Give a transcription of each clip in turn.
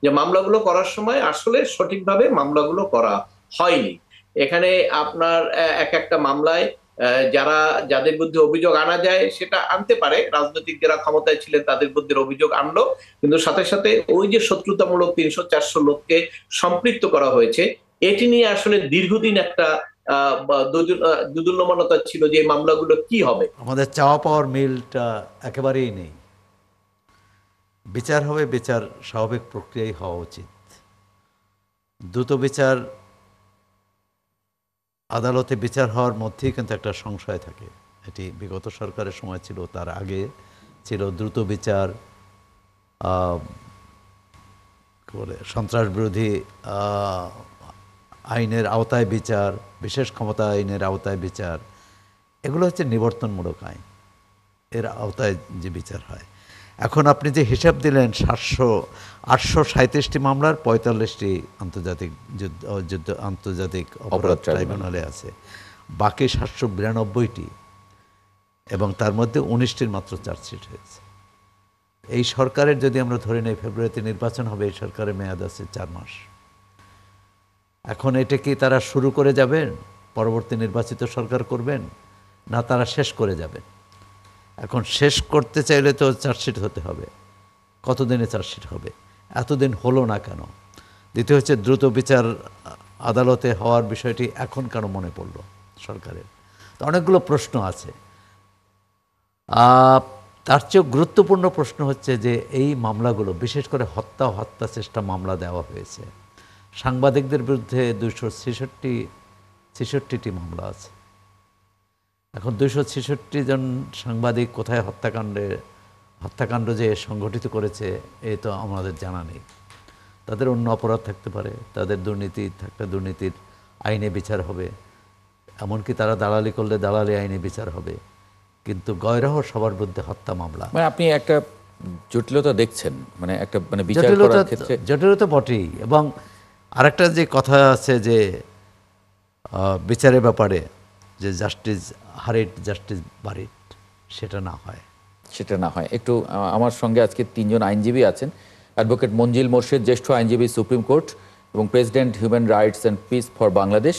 যে মামলাগুলো করার সময় আসলে সঠিকভাবে মামলাগুলো করা হয়নি। এখানে আপনার এক একটা মামলায় যারা যাদের বিরুদ্ধে অভিযোগ আনা যায় সেটা আনতে পারে, রাজনৈতিক যারা ক্ষমতায় ছিলেন তাদের বিরুদ্ধে অভিযোগ আনলো, কিন্তু সাথে সাথে ওই যে শত্রুতামূলক 300-400 লোককে সম্পৃক্ত করা হয়েছে, এটি নিয়ে আসলে দীর্ঘদিন একটা দুদুল্যমানতা ছিল যে এই মামলাগুলো কি হবে। আমাদের চাওয়া পাওয়ার মিলটা একেবারেই নেই। বিচার হবে, বিচার স্বাভাবিক প্রক্রিয়াই হওয়া উচিত। দ্রুত বিচার, আদালতে বিচার হওয়ার মধ্যেই কিন্তু একটা সংশয় থাকে। এটি বিগত সরকারের সময় ছিল, তার আগে ছিল দ্রুত বিচার, কি বলে, সন্ত্রাস বিরোধী আইনের আওতায় বিচার, বিশেষ ক্ষমতা আইনের আওতায় বিচার, এগুলো হচ্ছে নিবর্তনমূলক আইন, এর আওতায় যে বিচার হয়। এখন আপনি যে হিসাব দিলেন 837টি মামলার 45টি আন্তর্জাতিক আন্তর্জাতিক অপরাধ ট্রাইব্যুনালে আছে, বাকি 792টি, এবং তার মধ্যে 19টির মাত্র চার্জশিট হয়েছে। এই সরকারের যদি আমরা ধরে নেই ফেব্রুয়ারিতে নির্বাচন হবে, এই সরকারের মেয়াদ আছে 4 মাস। এখন এটা কি তারা শুরু করে যাবেন, পরবর্তী নির্বাচিত সরকার করবেন, না তারা শেষ করে যাবেন? এখন শেষ করতে চাইলে তো চার্জশিট হতে হবে। কতদিনে চার্জশিট হবে? এতদিন হলো না কেন? দ্বিতীয় হচ্ছে দ্রুত বিচার আদালতে হওয়ার বিষয়টি এখন কেন মনে পড়ল সরকারের? তো অনেকগুলো প্রশ্ন আছে। তার চেয়েও গুরুত্বপূর্ণ প্রশ্ন হচ্ছে যে এই মামলাগুলো, বিশেষ করে হত্যা চেষ্টা মামলা দেওয়া হয়েছে, সাংবাদিকদের বিরুদ্ধে 266টি মামলা আছে। এখন 266 জন সাংবাদিক কোথায় হত্যাকাণ্ড যে সংগঠিত করেছে এ তো আমাদের জানা নেই। তাদের অন্য অপরাধ থাকতে পারে, তাদের দুর্নীতি থাকলে দুর্নীতির আইনে বিচার হবে, এমনকি তারা দালালি করলে দালালি আইনে বিচার হবে, কিন্তু গয়রাহ সবার বিরুদ্ধে হত্যা মামলা। মানে আপনি একটা জটিলতা দেখছেন, মানে একটা মানে বিচার করার ক্ষেত্রে জটিলতা বটেই। এবং আরেকটা যে কথা আছে যে বিচারের ব্যাপারে, যে জাস্টিস হারিট জাস্টিস বারিট, সেটা না হয়। একটু আমার সঙ্গে আজকে 3 জন আইনজীবী আছেন। অ্যাডভোকেট মঞ্জিল মোর্শেদ, জ্যেষ্ঠ আইনজীবী, সুপ্রিম কোর্ট এবং president human rights and piece for Bangladesh.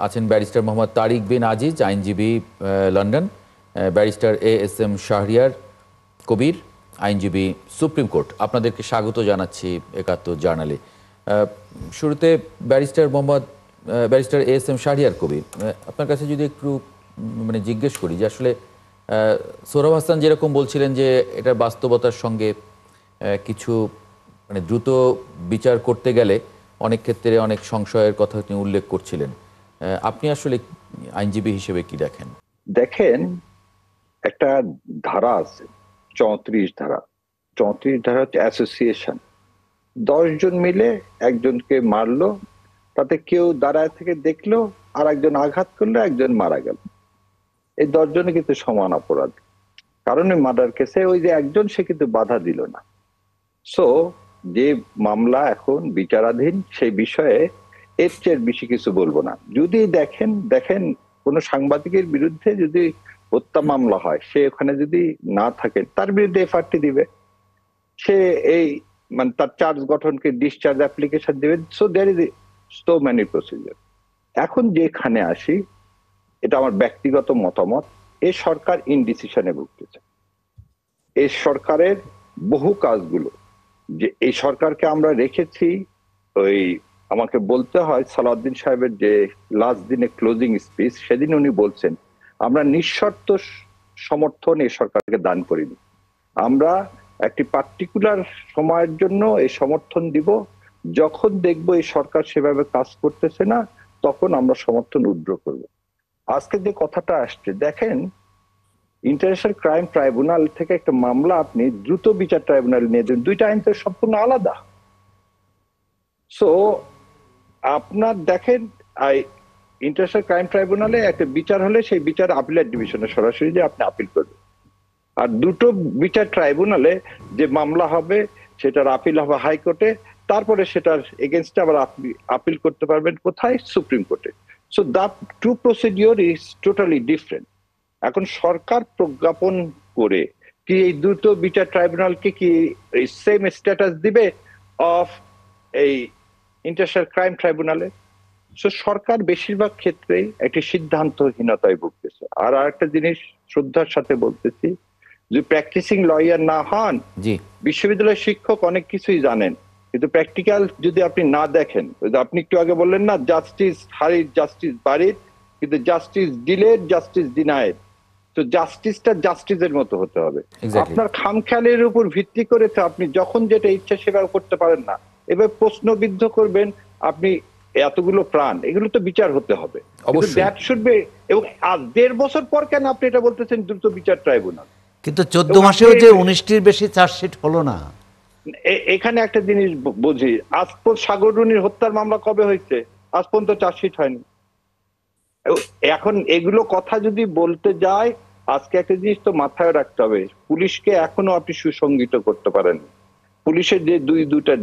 আছেন ব্যারিস্টার মোহাম্মদ তারিক বিন আজিজ, আইনজীবী, London. Barrister ASM Shahriar Kabir, আইনজীবী, সুপ্রিম কোর্ট। আপনাদেরকে স্বাগত জানাচ্ছি 71 জার্নালে। শুরুতে ব্যারিস্টার ASM শাহরিয়ার কবির, আপনার কাছে যদি একটু মানে জিজ্ঞেস করি যে আসলে সোহরাব হাসান যেরকম বলছিলেন যে এটা বাস্তবতার সঙ্গে কিছু মানে দ্রুত বিচার করতে গেলে অনেক ক্ষেত্রে অনেক সংশয়ের কথা তিনি উল্লেখ করছিলেন, আপনি আসলে আইনজীবী হিসেবে কি দেখেন? দেখেন, একটা ধারা আছে 34 ধারা। 34 ধারা হচ্ছে অ্যাসোসিয়েশন। 10 জন মিলে একজনকে মারলো, তাতে কেউ দাঁড়ায় থেকে দেখলো, আর একজন আঘাত করলো, একজন মারা গেল, এই 10 জনে কিন্তু সমান অপরাধ। কারণ ওই মার্ডার কেসে ওই যে একজন, সে কিন্তু বাধা দিল না। সো যে মামলা এখন বিচারাধীন সেই বিষয়ে এর চেয়ে বেশি কিছু বলবো না। যদি দেখেন কোন সাংবাদিকের বিরুদ্ধে যদি হত্যা মামলা হয়, সে ওখানে যদি না থাকে, তার বিরুদ্ধে এফআরটি দিবে, সে এই মানে তার চার্জ গঠনকে ডিসচার্জ অ্যাপ্লিকেশন দিবে। So there is so many procedure. এখন যেখানে আসি, এটা আমার ব্যক্তিগত মতামত, এই সরকার ইনডিসিশনে ভুগতেছে। এই সরকারের বহু কাজগুলো, যে এই সরকারকে আমরা রেখেছি, ওই আমাকে বলতে হয় সালাউদ্দিন সাহেবের যে লাস্ট দিনে ক্লোজিং স্পিচ, সেদিন উনি বলছেন আমরা নিঃশর্ত সমর্থন এই সরকারকে দান করিনি, আমরা একটি পার্টিকুলার সময়ের জন্য এই সমর্থন দিব, যখন দেখবো এই সরকার সেভাবে কাজ করতেছে না তখন আমরা সমর্থন উইথড্র করব। আজকে যে কথাটা আসছে, দেখেন, ইন্টারন্যাশনাল ক্রাইম ট্রাইব্যুনাল থেকে একটা মামলা আপনি দ্রুত বিচার ট্রাইব্যুনাল নিয়ে দেন, দুইটা আইন তো সম্পূর্ণ আলাদা। সো আপনার দেখেন, ইন্টারন্যাশনাল ক্রাইম ট্রাইব্যুনালে একটা বিচার হলে সেই বিচার আপিলেট ডিভিশনে সরাসরি যে আপনি আপিল করবেন, আর দুটো বিচার ট্রাইব্যুনালে যে মামলা হবে সেটার আপিল হবে হাইকোর্টে, তারপরে সেটার এগেনস্টে আবার আপনি আপিল করতে পারবেন কোথায়? সুপ্রিম কোর্টে। So that to procedure is totally different. এখন সরকার প্রজ্ঞাপন করে কি এই দ্রুত বিচার ট্রাইব্যুনালকে কি সেম স্ট্যাটাস দিবে? অফ এই ইন্টারন্যাশনাল ক্রাইম ট্রাইব্যুনালে। সো সরকার বেশিরভাগ ক্ষেত্রেই একটি সিদ্ধান্তহীনতায় ভুগতেছে। আর আরেকটা জিনিস শ্রদ্ধার সাথে বলতেছি, যদি প্র্যাকটিসিং লয়ার না হন, জি বিশ্ববিদ্যালয়ের শিক্ষক অনেক কিছুই জানেন, কিন্তু প্র্যাকটিক্যাল যদি আপনি না দেখেন, আপনি একটু আগে বললেন না, জাস্টিস হারিড জাস্টিস বাড়ির, কিন্তু জাস্টিস ডিলেড জাস্টিস ডিনায়েড। তো জাস্টিসটা জাস্টিসের মতো হতে হবে। Exactly. আপনার খামখেয়ালির উপর ভিত্তি করে তো আপনি যখন যেটা ইচ্ছা সেটা করতে পারেন না। এবার প্রশ্নবিদ্ধ করবেন আপনি এতগুলো প্রাণ, এগুলো তো বিচার হতে হবে। অবশ্যই। That should be. এবং আজ 1.5 বছর পর কেন আপনি এটা বলতেছেন দ্রুত বিচার ট্রাইব্যুনাল? কিন্তু 14 মাসেও যে 19টির বেশি চার্জশিট হলো না। এখানে একটা জিনিস বুঝি, আজ পর্যন্ত সাগর রুনির হত্যার মামলা কবে হয়েছে? আজ পর্যন্ত চার্জশিট হয়নি। এখন এগুলো কথা যদি বলতে যায়, আজকে একটা জিনিস তো মাথায় রাখতে হবে, পুলিশকে এখনো আপনি সুসংগঠিত করতে পারেন। পুলিশের যে দুইটা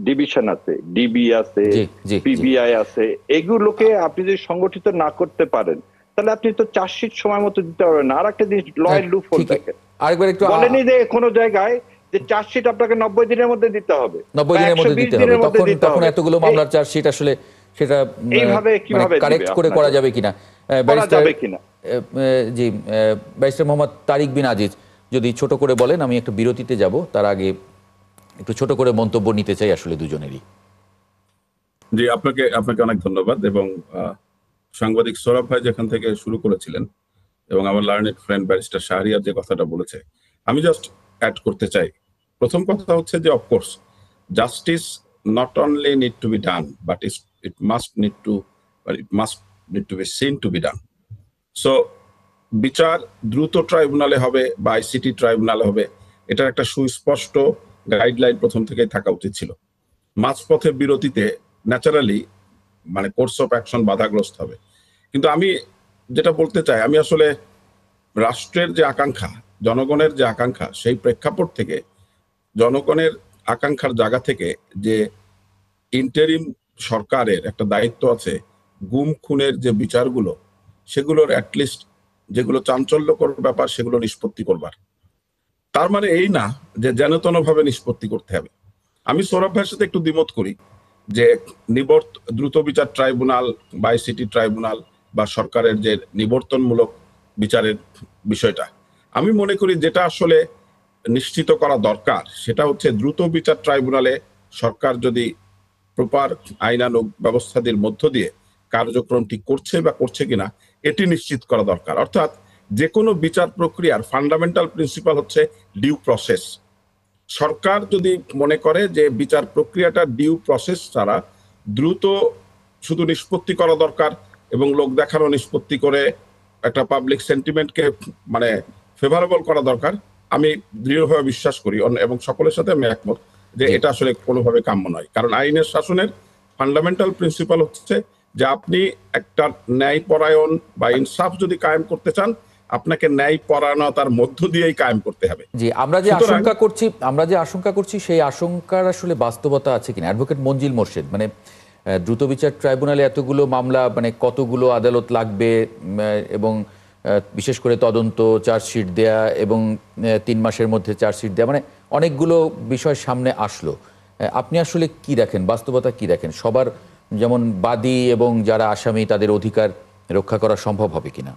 ডিভিশন আছে, ডিবি আছে, জি, জি, জি। পিবিআই আছে, এগুলোকে আপনি যদি সংগঠিত না করতে পারেন, তাহলে আপনি তো চার্জশিট সময় মতো দিতে পারবেন না। আর একটা জিনিস, লয়ের লুফল ঠিক। দেখেন, আরেকবার একটু বলেনি যে কোনো জায়গায় যে চার্জশিট আপনাকে 90 দিনের মধ্যে দিতে হবে, 90 বা দিনের মধ্যে 120 দিতে হবে। দিনের মধ্যে দিতে তখন হবে। এতগুলো মামলার চার্জশিট আসলে সেটা এইভাবে কিভাবে কারেক্ট দিবে করে আপনাকে? করা যাবে কিনা, করা যাবে কিনা? জি, ব্যারিস্টার মোহাম্মদ তারিক বিন আজিজ, যদি ছোট করে বলেন, আমি একটু বিরতিতে যাব, তার আগে একটু ছোট করে মন্তব্য নিতে চাই আসলে দুজনেরই। জি, আপনাকে অনেক ধন্যবাদ। এবং সাংবাদিক সৌরভ ভাই যেখান থেকে শুরু করেছিলেন এবং আমার লার্নেড ফ্রেন্ড ব্যারিস্টার শাহরিয়ার যে কথাটা বলেছে, আমি জাস্ট অ্যাড করতে চাই। প্রথম কথা হচ্ছে যে of course justice not only need to be done, but it must need to be seen to be done. So বিচার দ্রুত ট্রাইব্যুনালে হবে বা আইসিটি ট্রাইব্যুনালে হবে, এটার একটা সুস্পষ্ট গাইডলাইন প্রথম থেকেই থাকা উচিত ছিল। মাঝপথে বিরতিতে ন্যাচারালি মানে কোর্স অফ অ্যাকশন বাধাগ্রস্ত হবে। কিন্তু আমি যেটা বলতে চাই, আমি আসলে রাষ্ট্রের যে আকাঙ্ক্ষা, জনগণের যে আকাঙ্ক্ষা, সেই প্রেক্ষাপট থেকে, জনগণের আকাঙ্ক্ষার জায়গা থেকে, যে ইন্টারিম সরকারের একটা দায়িত্ব আছে গুম খুনের যে বিচারগুলো, সেগুলোর অ্যাটলিস্ট যেগুলো চাঞ্চল্যকর ব্যাপার সেগুলো নিষ্পত্তি করবার। তার মানে এই না যে যেনতেন ভাবে নিষ্পত্তি করতে হবে। আমি সৌরভ ভাইয়ের সাথে একটু দ্বিমত করি যে দ্রুত বিচার ট্রাইব্যুনাল বা আইসিটি ট্রাইব্যুনাল বা সরকারের যে নিবর্তনমূলক বিচারের বিষয়টা, আমি মনে করি যেটা আসলে নিশ্চিত করা দরকার সেটা হচ্ছে দ্রুত বিচার ট্রাইব্যুনালে সরকার যদি প্রপার আইনানুগ ব্যবস্থাদের মধ্য দিয়ে কার্যক্রমটি করছে বা করছে কিনা এটি নিশ্চিত করা দরকার। অর্থাৎ যে কোনো বিচার প্রক্রিয়ার ফান্ডামেন্টাল প্রিন্সিপাল হচ্ছে ডিউ প্রসেস। সরকার যদি মনে করে যে বিচার প্রক্রিয়াটা ডিউ প্রসেস ছাড়া দ্রুত শুধু নিষ্পত্তি করা দরকার এবং লোক দেখানো নিষ্পত্তি করে একটা পাবলিক সেন্টিমেন্টকে মানে ফেভারেবল করা দরকার, আমি দৃঢ়ভাবে বিশ্বাস করি এবং সকলের সাথে আমি একমত যে এটা আসলে কোনোভাবে কাম্য নয়। কারণ আইনের শাসনের ফান্ডামেন্টাল প্রিন্সিপাল হচ্ছে যে আপনি একটা ন্যায়পরায়ণ বা ইনসাফ যদি কায়েম করতে চান, আপনাকে ন্যায় পরায়ণতার মধ্য দিয়েই কায়েম করতে হবে। জি, আমরা যে আশঙ্কা করছি সেই আশঙ্কার আসলে বাস্তবতা আছে কিনা। অ্যাডভোকেট মঞ্জিল মোর্শেদ, মানে দ্রুত বিচার ট্রাইব্যুনালে এতগুলো মামলা, মানে কতগুলো আদালত লাগবে, এবং বিশেষ করে তদন্ত, চার্জশিট দেয়া এবং 3 মাসের মধ্যে চার্জশিট দেয়া, মানে অনেকগুলো বিষয় সামনে আসলো। আপনি আসলে কি দেখেন, বাস্তবতা কি দেখেন? সবার যেমন বাদী এবং যারা আসামি তাদের অধিকার রক্ষা করা সম্ভব হবে কিনা?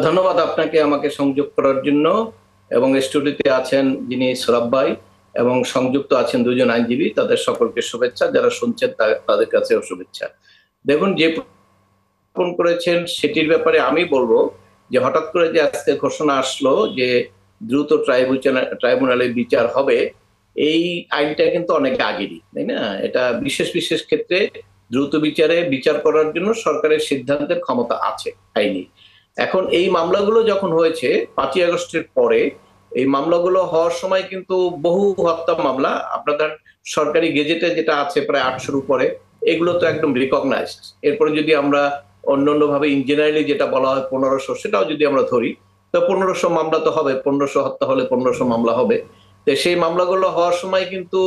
ধন্যবাদ আপনাকে আমাকে সংযোগ করার জন্য। এবং স্টুডিওতে আছেন যিনি সৌরভ ভাই এবং সংযুক্ত আছেন দুজন আইনজীবী, তাদের সকলকে শুভেচ্ছা, যারা শুনছেন তাদের কাছেও শুভেচ্ছা। দেখুন, যে করেছেন সেটির ব্যাপারে আমি বলবো যে হঠাৎ করে যে আজকে ঘোষণা আসলো যে দ্রুত ট্রাইব্যুনালে বিচার হবে, এই আইনটা কিন্তু অনেক আগেরই, তাই না? এটা বিশেষ বিশেষ ক্ষেত্রে দ্রুত বিচার করার জন্য সরকারের সিদ্ধান্তের ক্ষমতা আছে আইনি। এখন এই মামলাগুলো যখন হয়েছে 5ই আগস্টের পরে, এই মামলাগুলো হওয়ার সময় কিন্তু বহু হত্যা মামলা আপনাদের সরকারি গেজেটে যেটা আছে প্রায় 800-র উপরে, এগুলো তো একদম রিকগনাইজড। এরপরে যদি আমরা অন্যান্য ভাবে ইঞ্জিনিয়ারিং যেটা বলা হয় 1500, সেটাও যদি আমরা ধরি, তো 1500 মামলা তো হবে, 1500 হত্যা হলে 1500 মামলা হবে। তো সেই মামলাগুলো হওয়ার সময় কিন্তু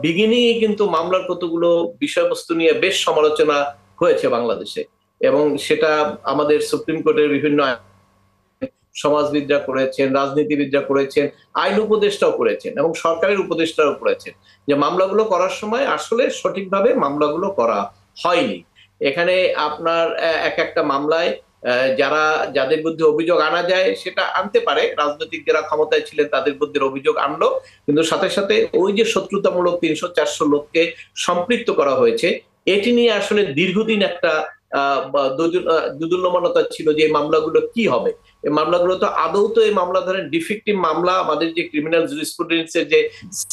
বিগিনিং এ কিন্তু মামলার কতগুলো বিষয়বস্তু নিয়ে বেশ সমালোচনা হয়েছে বাংলাদেশে, এবং সেটা আমাদের সুপ্রিম কোর্টের বিভিন্ন সমাজবিদরা করেছেন, রাজনীতিবিদরা করেছেন, আইন উপদেষ্টাও করেছেন এবং সরকারের উপদেষ্টাও করেছেন যে মামলাগুলো করার সময় আসলে সঠিকভাবে মামলাগুলো করা হয়নি। এখানে আপনার এক একটা মামলায় যাদের বিরুদ্ধে অভিযোগ আনা যায় সেটা আনতে পারে, রাজনৈতিক যারা ক্ষমতায় ছিলেন তাদের বিরুদ্ধে অভিযোগ আনলো, কিন্তু সাথে সাথে ওই যে শত্রুতামূলক 300-400 লোককে সম্পৃক্ত করা হয়েছে এটি নিয়ে আসলে দীর্ঘদিন একটা দুদুল্যমানতা ছিল যে এই মামলাগুলো কি হবে। এই মামলাগুলো তো আদৌ তো এই মামলা ধরেন ডিফেক্টিভ মামলা, আমাদের যে ক্রিমিনাল জুরিসপ্রুডেন্সের যে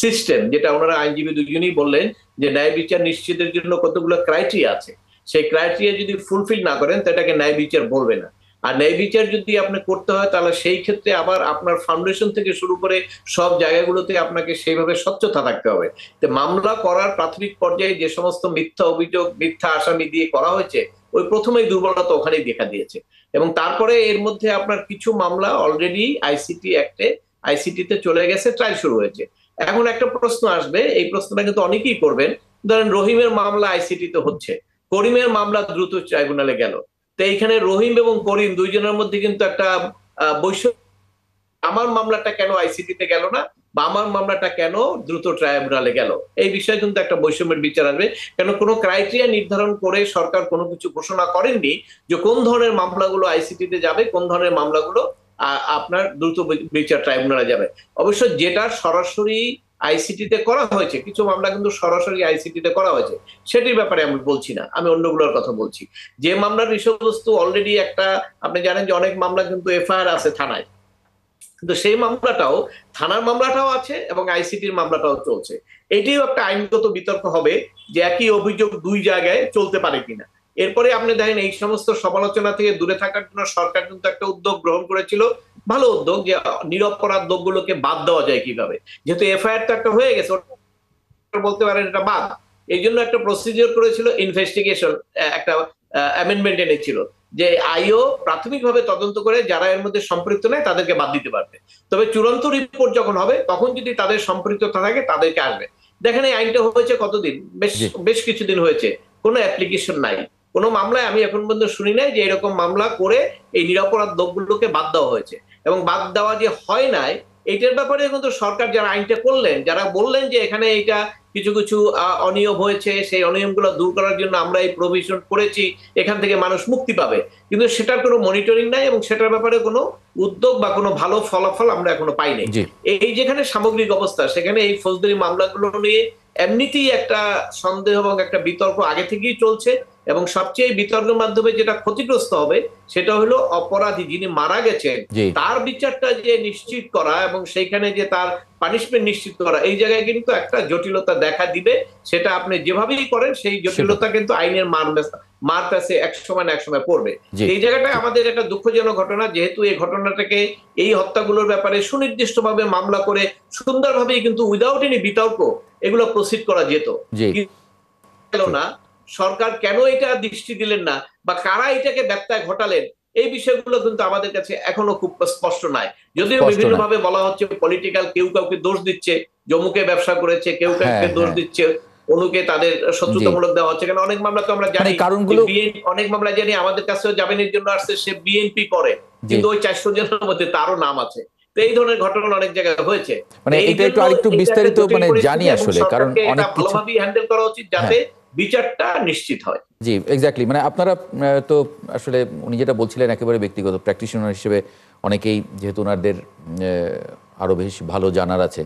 সিস্টেম, যেটা ওনারা আইনজীবী দুজনেই বললেন যে ন্যায় বিচার নিশ্চিতের জন্য কতগুলো ক্রাইটেরিয়া আছে, সেই ক্রাইটেরিয়া যদি ফুলফিল না করেন তো এটাকে ন্যায় বিচার বলবে না। আর ন্যায় বিচার যদি আপনি করতে হয় তাহলে সেই ক্ষেত্রে আবার আপনার ফাউন্ডেশন থেকে শুরু করে সব জায়গাগুলোতে আপনাকে সেইভাবে স্বচ্ছতা থাকতে হবে। তো মামলা করার প্রাথমিক পর্যায়ে যে সমস্ত মিথ্যা অভিযোগ, মিথ্যা আসামি দিয়ে করা হয়েছে, ওই প্রথমেই দুর্বলতা ওখানেই দেখা দিয়েছে। এবং তারপরে এর মধ্যে আপনার কিছু মামলা অলরেডি আইসিটি অ্যাক্টে আইসিটিতে চলে গেছে, ট্রায়াল শুরু হয়েছে। এখন একটা প্রশ্ন আসবে, এই প্রশ্নটা কিন্তু অনেকেই করবেন, ধরেন রহিমের মামলা আইসিটিতে হচ্ছে, করিমের মামলা দ্রুত ট্রাইব্যুনালে গেল, তো এইখানে রহিম এবং করিম দুইজনের মধ্যে কিন্তু একটা বৈষম্য, আমার মামলাটা কেন আইসিটিতে গেল না বা আমার মামলাটা কেন দ্রুত ট্রাইব্যুনালে গেল, এই বিষয়ে কিন্তু একটা বৈষম্যের বিচার আসবে। কেন কোনো ক্রাইটেরিয়া নির্ধারণ করে সরকার কোনো কিছু ঘোষণা করেননি যে কোন ধরনের মামলাগুলো আইসিটিতে যাবে, কোন ধরনের মামলাগুলো আপনার দ্রুত বিচার ট্রাইব্যুনালে যাবে। অবশ্য যেটা সরাসরি আইসিটিতে করা হয়েছে, কিছু মামলা কিন্তু সরাসরি আইসিটিতে করা হয়েছে, সেটির ব্যাপারে আমি বলছি না, আমি অন্যগুলোর কথা বলছি। যে মামলার বিষয়বস্তু অলরেডি একটা, আপনি জানেন যে অনেক মামলা কিন্তু এফআইআর আছে থানায়, কিন্তু সেই মামলাটাও, থানার মামলাটাও আছে এবং আইসিটির মামলাটাও চলছে। এটিও একটা আইনগত বিতর্ক হবে যে একই অভিযোগ দুই জায়গায় চলতে পারে কিনা। এরপরে আপনি দেখেন এই সমস্ত সমালোচনা থেকে দূরে থাকার জন্য সরকার কিন্তু একটা উদ্যোগ গ্রহণ করেছিল, ভালো উদ্যোগ, যে নিরপরাধ লোকগুলোকে বাদ দেওয়া যায় কিভাবে, যেহেতু এফআইআর তো একটা হয়ে গেছে, বলতে পারেন এটা বাদ, এই জন্য একটা প্রসিডিওর করেছিল, ইনভেস্টিগেশন, একটা অ্যামেন্ডমেন্ট এনেছিল যে আইও প্রাথমিকভাবে তদন্ত করে যারা এর মধ্যে সম্পৃক্ত নেই তাদেরকে বাদ দিতে পারবে, তবে চূড়ান্ত রিপোর্ট যখন হবে তখন যদি তাদের সম্পৃক্ততা থাকে তাদেরকে আসবে। দেখেন এই আইনটা হয়েছে কতদিন, বেশ কিছুদিন হয়েছে, কোনো অ্যাপ্লিকেশন নাই, কোনো মামলায় আমি এখন পর্যন্ত শুনি নাই যে এরকম মামলা করে এই নিরপরাধ লোকগুলোকে বাদ দেওয়া হয়েছে। এবং বাদ দেওয়া যে হয় নাই এইটার ব্যাপারে কিন্তু সরকার যারা আইনটা করলেন, যারা বললেন যে এখানে এইটা কিছু কিছু অনিয়ম হয়েছে, সেই অনিয়মগুলো দূর করার জন্য আমরা এই প্রভিশন করেছি, এখান থেকে মানুষ মুক্তি পাবে, কিন্তু সেটার কোনো মনিটরিং নাই এবং সেটার ব্যাপারে কোনো উদ্যোগ বা কোনো ভালো ফলাফল আমরা এখনো পাইনি। এই যেখানে সামগ্রিক অবস্থা, সেখানে এই ফৌজদারি মামলাগুলো নিয়ে এমনিতেই একটা সন্দেহ এবং একটা বিতর্ক আগে থেকেই চলছে। এবং সবচেয়ে বিতর্কের মাধ্যমে যেটা ক্ষতিগ্রস্ত হবে সেটা হলো অপরাধী যিনি মারা গেছেন তার বিচারটা যে নিশ্চিত করা এবং সেইখানে যে তার পানিশমেন্ট নিশ্চিত করা, এই জায়গায় কিন্তু একটা জটিলতা দেখা দিবে। সেটা আপনি যেভাবেই করেন সেই জটিলতা কিন্তু আইনের মার কাছে এক সময় না এক সময় পড়বে। এই জায়গাটায় আমাদের একটা দুঃখজনক ঘটনা, যেহেতু এই ঘটনাটাকে, এই হত্যাগুলোর ব্যাপারে সুনির্দিষ্টভাবে মামলা করে সুন্দরভাবেই কিন্তু উইদাউট এনি বিতর্ক এগুলো প্রসিড করা যেত না। সরকার কেন এটা দৃষ্টি দিলেন না বা কারা এটাকে ব্যত্যয় ঘটালেন, এই বিষয়গুলো কিন্তু আমাদের কাছে এখনো খুব স্পষ্ট নাই। যদিও বিভিন্ন ভাবে বলা হচ্ছে পলিটিক্যাল, কেউ কাউকে দোষ দিচ্ছে, জম্মুকে ব্যবসা করেছে, কেউ কাউকে দোষ দিচ্ছে, অনুকে তাদের শত্রুতামূলক দেওয়া হচ্ছে। কারণ অনেক মামলা তো আমরা জানি, অনেক মামলা জানি আমাদের কাছেও জামিনের জন্য আসছে, সে বিএনপি করে, কিন্তু ওই 400 জনের মধ্যে তারও নাম আছে। তো এই ধরনের ঘটনা অনেক জায়গায় হয়েছে, মানে এটা একটু আরেকটু বিস্তারিত মানে জানি আসলে, কারণ অনেক কিছু ভালোভাবে হ্যান্ডেল করা উচিত যাতে বিচারটা নিশ্চিত হয়। জি, এক্স্যাক্টলি। মানে আপনারা তো আসলে উনি যেটা বলছিলেন একেবারে ব্যক্তিগত প্র্যাকটিশনার হিসেবে অনেকেই যেহেতু ওনাদের আরো বেশি ভালো জানার আছে।